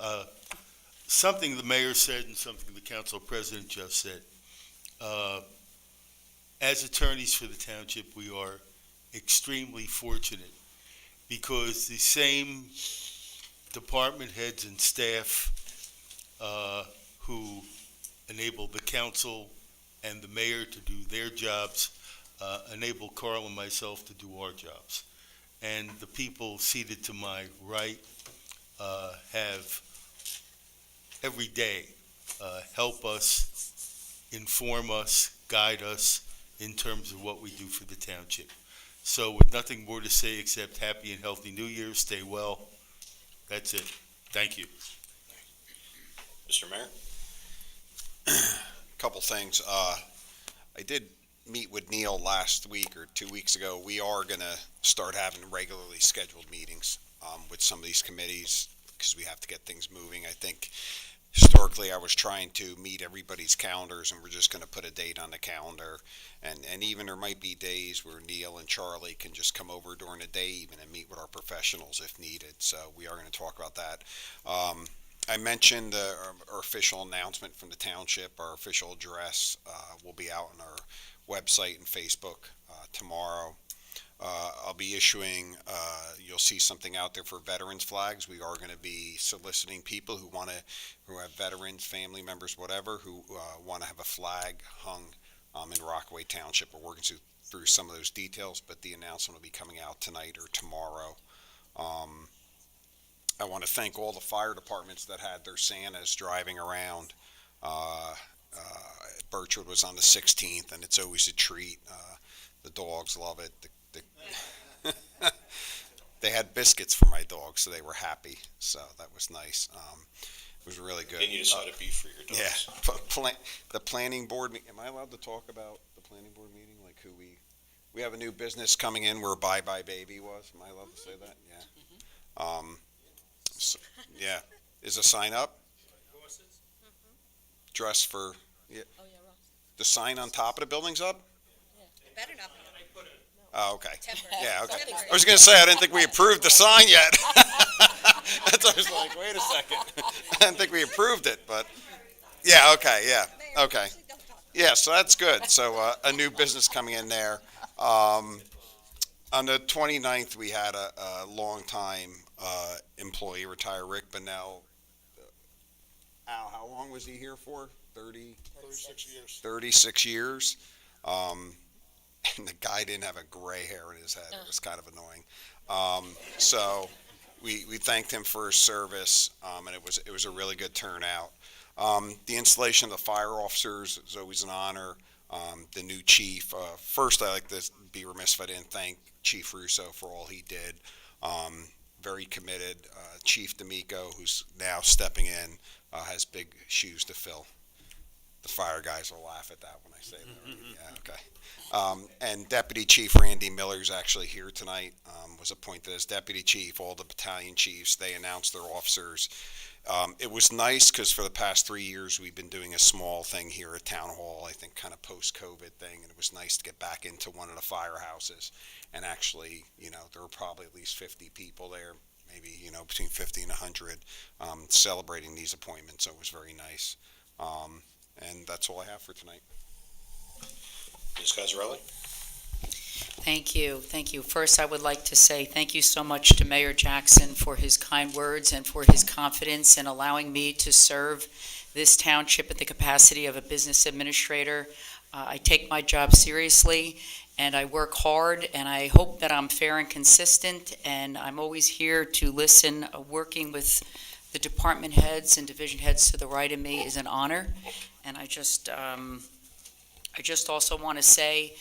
Something the mayor said and something the council president just said. As attorneys for the township, we are extremely fortunate because the same department heads and staff who enable the council and the mayor to do their jobs enable Carl and myself to do our jobs. And the people seated to my right have every day help us, inform us, guide us in terms of what we do for the township. So with nothing more to say except happy and healthy New Year, stay well. That's it. Thank you. Mr. Mayor? Couple things. I did meet with Neil last week or 2 weeks ago. We are going to start having regularly scheduled meetings with some of these committees because we have to get things moving. I think historically I was trying to meet everybody's calendars and we're just going to put a date on the calendar. And even there might be days where Neil and Charlie can just come over during the day even and meet with our professionals if needed. So we are going to talk about that. I mentioned our official announcement from the township. Our official address will be out on our website and Facebook tomorrow. I'll be issuing, you'll see something out there for veterans flags. We are going to be soliciting people who have veterans, family members, whatever, who want to have a flag hung in Rockaway Township. We're working through some of those details, but the announcement will be coming out tonight or tomorrow. I want to thank all the fire departments that had their Santas driving around. Birchwood was on the 16th, and it's always a treat. The dogs love it. They had biscuits for my dogs, so they were happy. So that was nice. It was really good. And you decided beef for your dogs. Yeah. The planning board, am I allowed to talk about the planning board meeting? Like who we have a new business coming in where Bye Bye Baby was. Am I allowed to say that? Yeah. So, yeah. Is a sign up? Dress for, yeah. The sign on top of the building's up? Better not. Oh, okay. Temporary. Yeah, okay. Temporary. I was going to say, I didn't think we approved the sign yet. That's why I was like, wait a second. I didn't think we approved it, but, yeah, okay, yeah, okay. Yeah, so that's good. So a new business coming in there. On the 29th, we had a longtime employee retire, Rick Bonnell. Al, how long was he here for? 36 years. 36 years. And the guy didn't have a gray hair in his head. It was kind of annoying. So we thanked him for his service, and it was a really good turnout. The installation of the fire officers is always an honor. The new chief. First, I like to be remiss if I didn't thank Chief Russo for all he did. Very committed. Chief D'Amico, who's now stepping in, has big shoes to fill. The fire guys will laugh at that when I say that. Yeah, okay. And Deputy Chief Randy Miller, who's actually here tonight, was appointed as Deputy Chief. All the battalion chiefs, they announced their officers. It was nice because for the past 3 years, we've been doing a small thing here at Town Hall, I think kind of post-COVID thing, and it was nice to get back into one of the firehouses. And actually, there were probably at least 50 people there, maybe, between 50 and 100, celebrating these appointments, so it was very nice. And that's all I have for tonight. Ms. Cazarelli? Thank you. Thank you. First, I would like to say thank you so much to Mayor Jackson for his kind words and for his confidence in allowing me to serve this township in the capacity of a business administrator. I take my job seriously, and I work hard, and I hope that I'm fair and consistent, and I'm always here to listen. Working with the department heads and division heads to the right of me is an honor, and I just also want to say,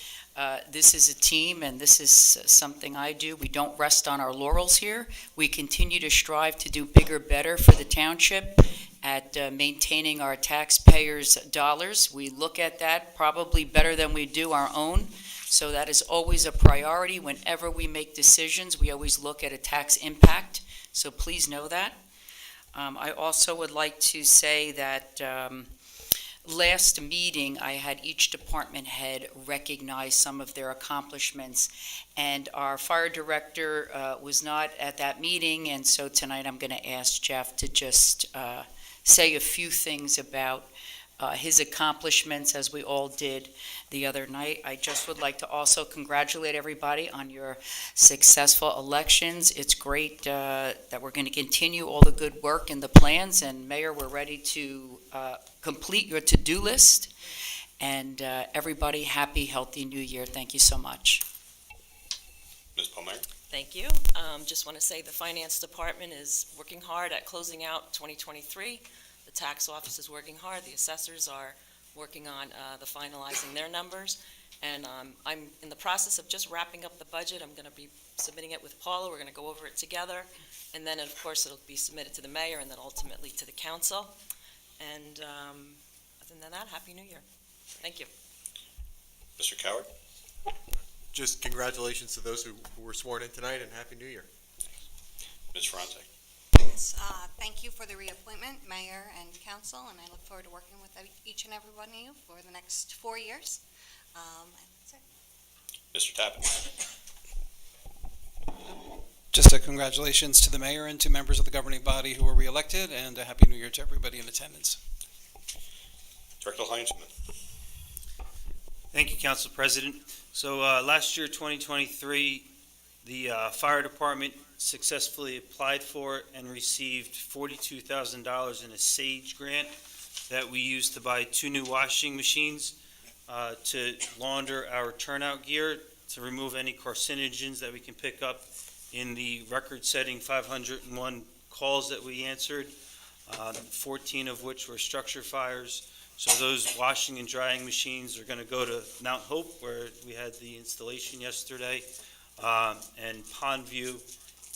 this is a team, and this is something I do. We don't rest on our laurels here. We continue to strive to do bigger, better for the township at maintaining our taxpayers' dollars. We look at that probably better than we do our own. So that is always a priority. Whenever we make decisions, we always look at a tax impact. So please know that. I also would like to say that last meeting, I had each department head recognize some of their accomplishments, and our fire director was not at that meeting, and so tonight I'm going to ask Jeff to just say a few things about his accomplishments, as we all did the other night. I just would like to also congratulate everybody on your successful elections. It's great that we're going to continue all the good work and the plans, and Mayor, we're ready to complete your to-do list. And everybody, happy, healthy New Year. Thank you so much. Ms. Palmer? Thank you. Just want to say the Finance Department is working hard at closing out 2023. The tax office is working hard. The assessors are working on the finalizing their numbers. And I'm in the process of just wrapping up the budget. I'm going to be submitting it with Paula. We're going to go over it together. And then, of course, it'll be submitted to the mayor and then ultimately to the council. And other than that, Happy New Year. Thank you. Mr. Coward? Just congratulations to those who were sworn in tonight, and Happy New Year. Ms. Ferrante? Yes, thank you for the reappointment, Mayor and Council, and I look forward to working with each and every one of you for the next 4 years. And that's it. Mr. Tappan? Just a congratulations to the mayor and to members of the governing body who were reelected, and a Happy New Year to everybody in attendance. Director Heinzman? Thank you, Council President. So last year, 2023, the fire department successfully applied for and received $42,000 in a SAGE grant that we used to buy 2 new washing machines to launder our turnout gear, to remove any carcinogens that we can pick up in the record-setting 501 calls that we answered, 14 of which were structure fires. So those washing and drying machines are going to go to Mount Hope, where we had the installation yesterday, and Pondview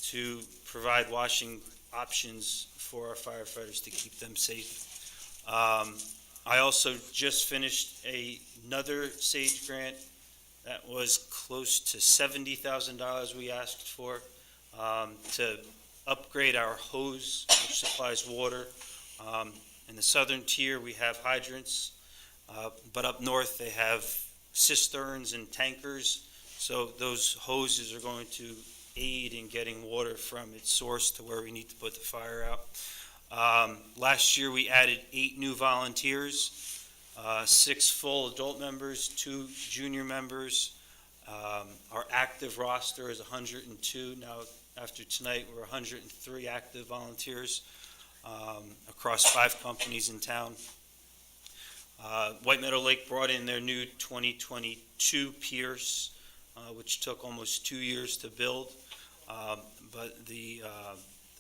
to provide washing options for our firefighters to keep them safe. I also just finished another SAGE grant that was close to $70,000 we asked for to upgrade our hose, which supplies water. In the southern tier, we have hydrants, but up north, they have cisterns and tankers. So those hoses are going to aid in getting water from its source to where we need to put the fire out. Last year, we added 8 new volunteers, 6 full adult members, 2 junior members. Our active roster is 102. Now, after tonight, we're 103 active volunteers across 5 companies in town. White Meadow Lake brought in their new 2022 Pierce, which took almost 2 years to build. But the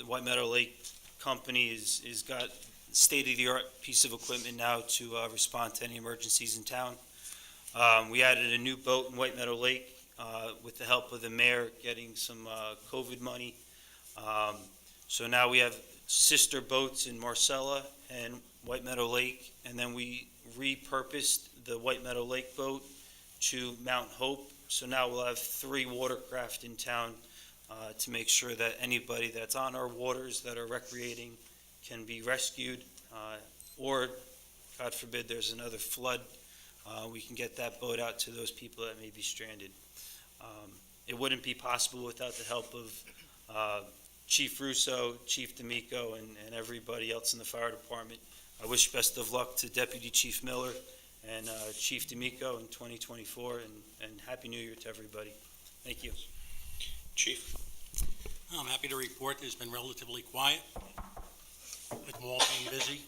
White Meadow Lake company is got state-of-the-art piece of equipment now to respond to any emergencies in town. We added a new boat in White Meadow Lake with the help of the mayor getting some COVID money. So now we have sister boats in Marcella and White Meadow Lake, and then we repurposed the White Meadow Lake boat to Mount Hope. So now we'll have 3 watercraft in town to make sure that anybody that's on our waters that are recreating can be rescued, or, God forbid, there's another flood, we can get that boat out to those people that may be stranded. It wouldn't be possible without the help of Chief Russo, Chief D'Amico, and everybody else in the fire department. I wish best of luck to Deputy Chief Miller and Chief D'Amico in 2024, and Happy New Year to everybody. Thank you. Chief? I'm happy to report it's been relatively quiet, with them all being busy.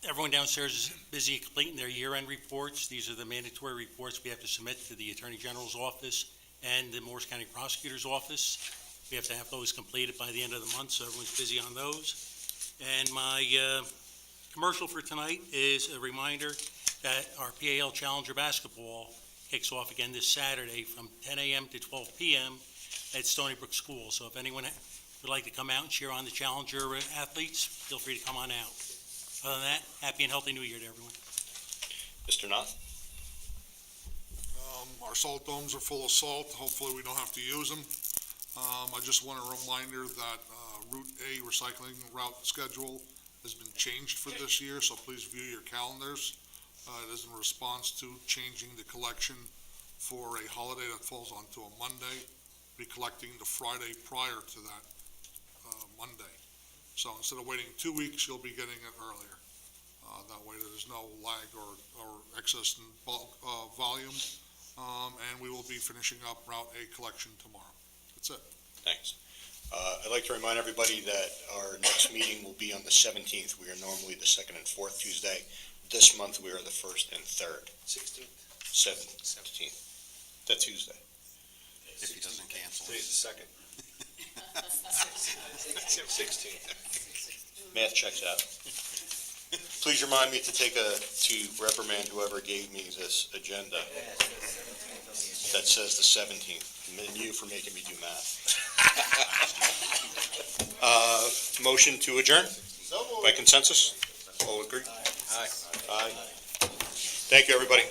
Everyone downstairs is busy completing their year-end reports. These are the mandatory reports we have to submit to the Attorney General's office and the Morris County Prosecutor's office. We have to have those completed by the end of the month, so everyone's busy on those. And my commercial for tonight is a reminder that our PAL Challenger basketball kicks off again this Saturday from 10 a.m. to 12 p.m. at Stony Brook School. So if anyone would like to come out and cheer on the Challenger athletes, feel free to come on out. Other than that, happy and healthy New Year to everyone. Mr. Knopf? Our salt domes are full of salt. Hopefully, we don't have to use them. I just want a reminder that Route A recycling route schedule has been changed for this year, so please view your calendars. It is in response to changing the collection for a holiday that falls onto a Monday. Be collecting the Friday prior to that Monday. So instead of waiting 2 weeks, you'll be getting it earlier. That way there's no lag or excess in bulk volume. And we will be finishing up Route A collection tomorrow. That's it. Thanks. I'd like to remind everybody that our next meeting will be on the 17th. We are normally the second and fourth Tuesday. This month, we are the first and third. 16th. 17th. That Tuesday. If he doesn't cancel. Today's the second. 16th. Math checks out. Please remind me to to reprimand whoever gave me this agenda that says the 17th, and you for making me do math. Motion to adjourn by consensus? All agree? Aye. Aye. Thank you, everybody.